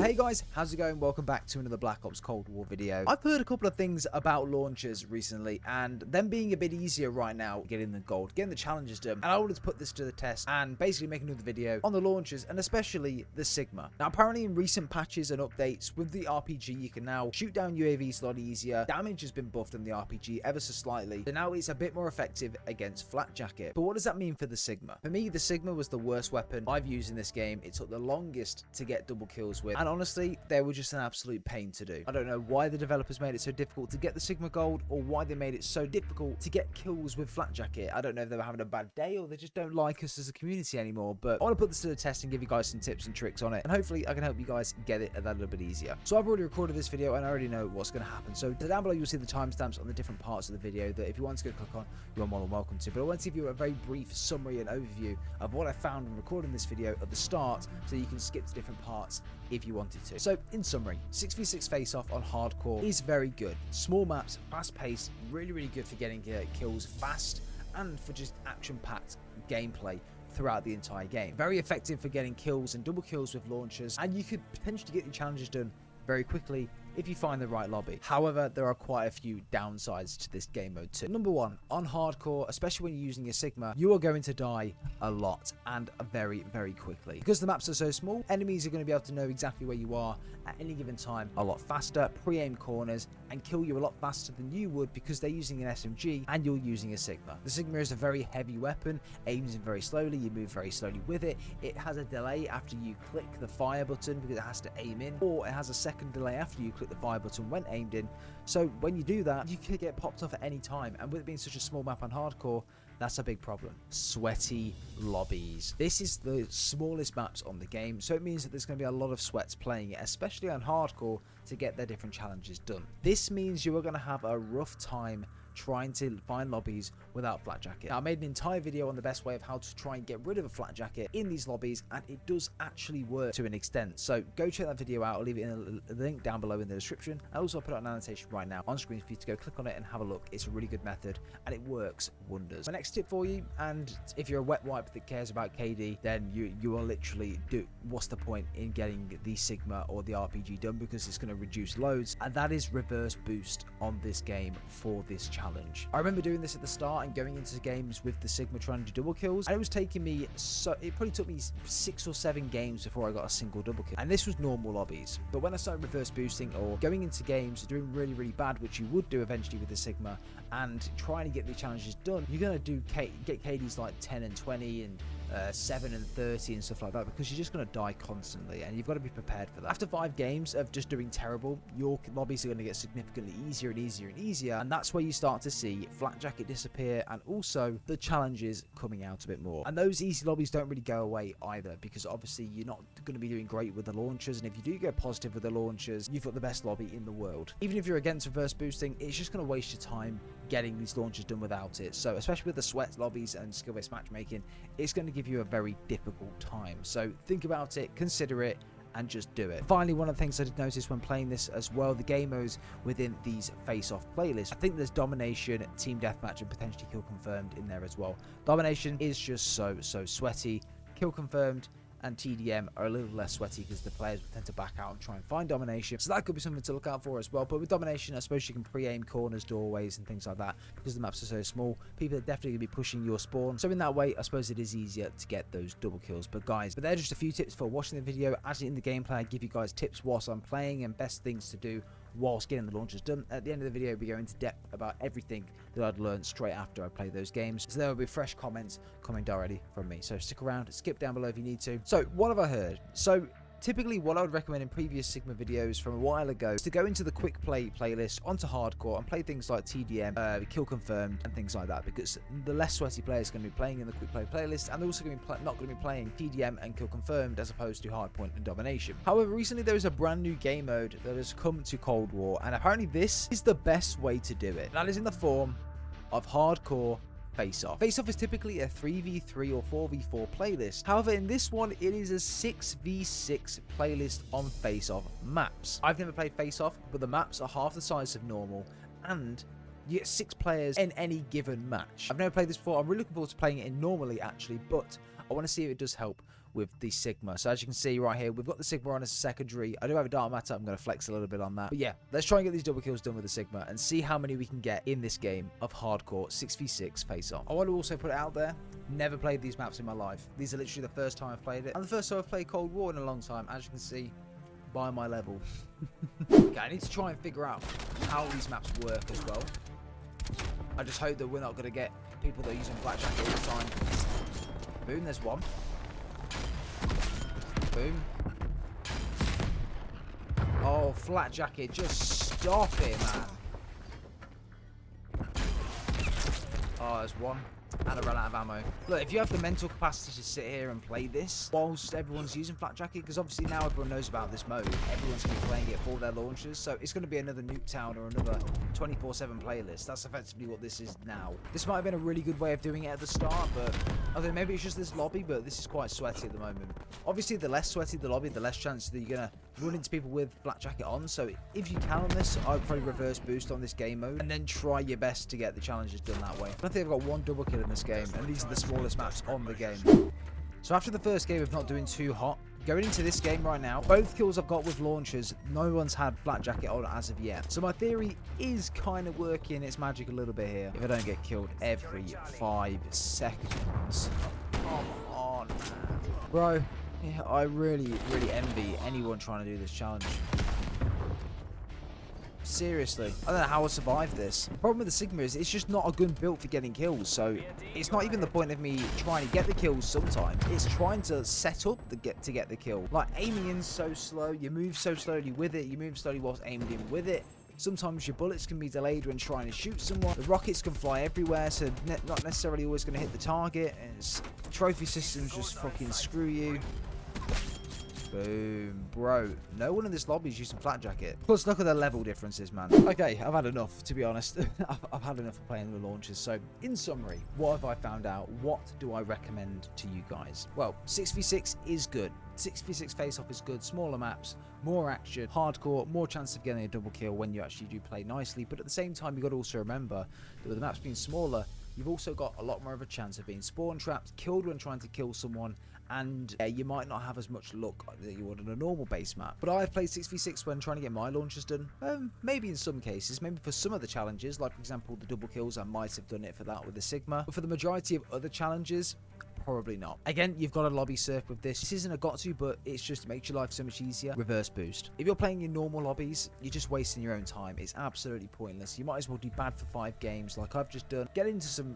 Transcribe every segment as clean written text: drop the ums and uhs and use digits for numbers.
Hey guys, how's it going? Welcome back to another Black Ops Cold War video. I've heard a couple of things about launchers recently and them being a bit easier right now, getting the gold, getting the challenges done, and I wanted to put this to the test and basically make another video on the launchers and especially the CIGMA. Now apparently in recent patches and updates with the RPG you can now shoot down UAVs a lot easier, damage has been buffed in the RPG ever so slightly, so now it's a bit more effective against Flak Jacket. But what does that mean for the CIGMA? For me, the CIGMA was the worst weapon I've used in this game. It took the longest to get double kills with, and honestly, they were just an absolute pain to do. I don't know why the developers made it so difficult to get the CIGMA gold, or why they made it so difficult to get kills with Flak Jacket. I don't know if they were having a bad day, or they just don't like us as a community anymore, but I want to put this to the test and give you guys some tips and tricks on it, and hopefully I can help you guys get it a little bit easier. So I've already recorded this video, and I already know what's going to happen. So down below, you'll see the timestamps on the different parts of the video that if you want to go click on, you're more than welcome to. But I want to give you a very brief summary and overview of what I found when recording this video at the start, so you can skip to different parts if you wanted to. So in summary, 6v6 face-off on hardcore is very good. Small maps, fast-paced, really good for getting kills fast and for just action-packed gameplay throughout the entire game. Very effective for getting kills and double kills with launchers, and you could potentially get your challenges done very quickly if you find the right lobby. However, there are quite a few downsides to this game mode too. Number one, on hardcore, especially when you're using a CIGMA, you are going to die a lot and very quickly. Because the maps are so small, enemies are going to be able to know exactly where you are at any given time a lot faster, pre-aim corners, and kill you a lot faster than you would because they're using an SMG and you're using a CIGMA. The CIGMA is a very heavy weapon, aims in very slowly, you move very slowly with it. It has a delay after you click the fire button because it has to aim in, or it has a second delay after you click the fire button when aimed in. So when you do that, you could get popped off at any time, and with it being such a small map on hardcore, that's a big problem. Sweaty lobbies. This is the smallest maps on the game, so it means that there's going to be a lot of sweats playing it, especially on hardcore, to get their different challenges done. This means you are going to have a rough time trying to find lobbies without Flak Jacket. Now, I made an entire video on the best way of how to try and get rid of a Flak Jacket in these lobbies, and it does actually work to an extent. So go check that video out. I'll leave it in the link down below in the description. I also put out an annotation right now on screen for you to go click on it and have a look. It's a really good method and it works wonders. My next tip for you, and if you're a wet wipe that cares about KD, then you are literally what's the point in getting the CIGMA or the RPG done, because it's going to reduce loads, and that is reverse boost on this game for this challenge. I remember doing this at the start and going into games with the CIGMA trying to do double kills, and it was taking me it probably took me 6 or 7 games before I got a single double kill, and this was normal lobbies. But when I started reverse boosting or going into games doing really bad, which you would do eventually with the CIGMA, and trying to get the challenges done, you're going to get KDs like 10 and 20 and 7 and 30 and stuff like that, because you're just going to die constantly, and you've got to be prepared for that. After 5 games of just doing terrible, your lobbies are going to get significantly easier, and that's where you start to see Flak Jacket disappear, and also the challenges coming out a bit more. And those easy lobbies don't really go away either, because obviously you're not going to be doing great with the launchers, and if you do go positive with the launchers, you've got the best lobby in the world. Even if you're against reverse boosting, it's just going to waste your time getting these launchers done without it. So especially with the sweat lobbies and skill-based matchmaking, it's going to give you a very difficult time. So think about it, consider it, and just do it. Finally, one of the things I did notice when playing this as well, the game modes within these face-off playlists, I think there's domination, team deathmatch, and potentially kill confirmed in there as well. Domination is just so sweaty. Kill confirmed and TDM are a little less sweaty because the players tend to back out and try and find domination, so that could be something to look out for as well. But with domination, I suppose you can pre-aim corners, doorways, and things like that, because the maps are so small. People are definitely going to be pushing your spawn, so in that way I suppose it is easier to get those double kills. But they're just a few tips for watching the video. Actually, in the gameplay, I give you guys tips whilst I'm playing and best things to do whilst getting the launchers done. At the end of the video, we go into depth about everything that I'd learned straight after I played those games, so there will be fresh comments coming directly from me. So stick around, skip down below if you need to. So what have I heard? So typically what I would recommend in previous CIGMA videos from a while ago is to go into the quick play playlist onto hardcore and play things like TDM, kill confirmed, and things like that, because the less sweaty players are going to be playing in the quick play playlist, and they're also going to be not going to be playing TDM and kill confirmed as opposed to hardpoint and domination. However, recently there is a brand new game mode that has come to Cold War, and apparently this is the best way to do it. That is in the form of hardcore face-off. Face-off is typically a 3v3 or 4v4 playlist. However, in this one, it is a 6v6 playlist on face-off maps. I've never played face-off, but the maps are half the size of normal, and you get 6 players in any given match. I've never played this before. I'm really looking forward to playing it in normally, actually, but I want to see if it does help with the Sigma. So as you can see right here, we've got the Sigma on as a secondary. I do have a dark matter. I'm going to flex a little bit on that. But yeah, let's try and get these double kills done with the Sigma and see how many we can get in this game of hardcore 6v6 face-off. I want to also put it out there, never played these maps in my life. These are literally the first time I've played it, and the first time I've played Cold War in a long time, as you can see by my level. Okay, I need to try and figure out how these maps work as well. I just hope that we're not going to get people that are using blackjack all the time. Boom, there's one. Boom. Oh, flat jacket, just stop it, man. Oh, there's one. And I ran out of ammo. Look, if you have the mental capacity to sit here and play this whilst everyone's using flat jacket, because obviously now everyone knows about this mode, everyone's going to be playing it for their launchers, so it's going to be another Nuketown or another 24/7 playlist. That's effectively what this is now. This might have been a really good way of doing it at the start, but I think maybe it's just this lobby, but this is quite sweaty at the moment. Obviously, the less sweaty the lobby, the less chance that you're going to run into people with flat jacket on, so if you can on this, I would probably reverse boost on this game mode and then try your best to get the challenges done that way. I think I've got one double kill in this game, and these are the smallest maps on the game. So after the first game of not doing too hot, going into this game right now, both kills I've got with launchers, no one's had flat jacket on as of yet. So my theory is kind of working its magic a little bit here. If I don't get killed every 5 seconds. Come on, man. Bro, yeah, I really envy anyone trying to do this challenge. Seriously, I don't know how I survived this. The problem with the Sigma is it's just not a gun built for getting kills, so it's not even the point of me trying to get the kills sometimes. It's trying to set up to get the kill. Like, aiming in so slow, you move so slowly with it, you move slowly whilst aiming in with it. Sometimes your bullets can be delayed when trying to shoot someone. The rockets can fly everywhere, so not necessarily always going to hit the target. And trophy systems just fucking screw you. Boom, bro. No one in this lobby is using flat jacket. Plus, look at the level differences, man. Okay, I've had enough, to be honest. I've had enough of playing the launchers. So, in summary, what have I found out? What do I recommend to you guys? Well, 6v6 is good. 6v6 face-off is good. Smaller maps, more action, hardcore, more chance of getting a double kill when you actually do play nicely. But at the same time, you've got to also remember that with the maps being smaller, you've also got a lot more of a chance of being spawn trapped, killed when trying to kill someone, and you might not have as much luck that you would on a normal base map. But I've played 6v6 when trying to get my launchers done. Maybe in some cases, maybe for some of the challenges, like for example the double kills, I might have done it for that with the Sigma. But for the majority of other challenges, probably not. Again, you've got a lobby surf with this. This isn't a got to, but it's just makes your life so much easier. Reverse boost. If you're playing in normal lobbies, you're just wasting your own time. It's absolutely pointless. You might as well do bad for 5 games like I've just done. Get into some,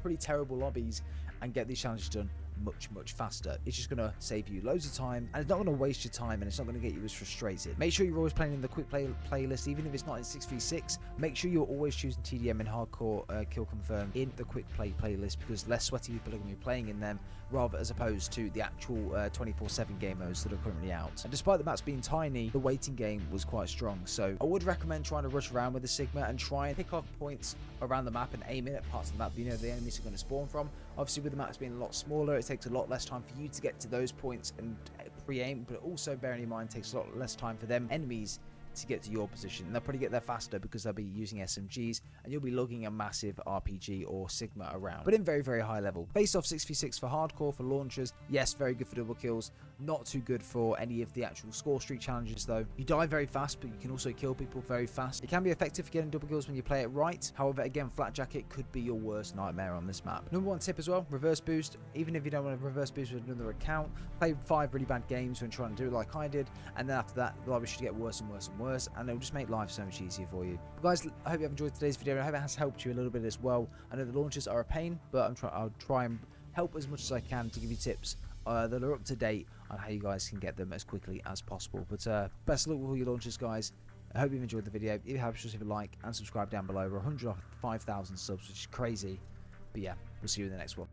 pretty terrible lobbies and get these challenges done much faster. It's just going to save you loads of time, and it's not going to waste your time, and it's not going to get you as frustrated. Make sure you're always playing in the quick play playlist, even if it's not in 6v6. Make sure you're always choosing TDM and hardcore kill confirm in the quick play playlist, because less sweaty people are going to be playing in them, rather as opposed to the actual 24/7 game modes that are currently out. And despite the maps being tiny, the waiting game was quite strong, so I would recommend trying to rush around with the Sigma and try and pick off points around the map and aim in at parts of the map the enemies are going to spawn from. Obviously, with the maps being a lot smaller, it takes a lot less time for you to get to those points and pre-aim, but also bearing in mind it takes a lot less time for them enemies to get to your position. And they'll probably get there faster because they'll be using SMGs, and you'll be lugging a massive RPG or Sigma around, but in very high level. Face off 6v6 for hardcore, for launchers, yes, very good for double kills. Not too good for any of the actual score streak challenges though. You die very fast, but you can also kill people very fast. It can be effective for getting double kills when you play it right. However, again, flat jacket could be your worst nightmare on this map. Number 1 tip as well, reverse boost. Even if you don't want to reverse boost with another account, play 5 really bad games when trying to do it like I did, and then after that the lobby should get worse and worse, and it'll just make life so much easier for you. But guys, I hope you have enjoyed today's video, and I hope it has helped you a little bit as well. I know the launchers are a pain, but I'll try and help as much as I can to give you tips that are up to date on how you guys can get them as quickly as possible. But best of luck with all your launches, guys. I hope you've enjoyed the video. If you have, just leave a like and subscribe down below. We're 105,000 subs, which is crazy. But yeah, we'll see you in the next one.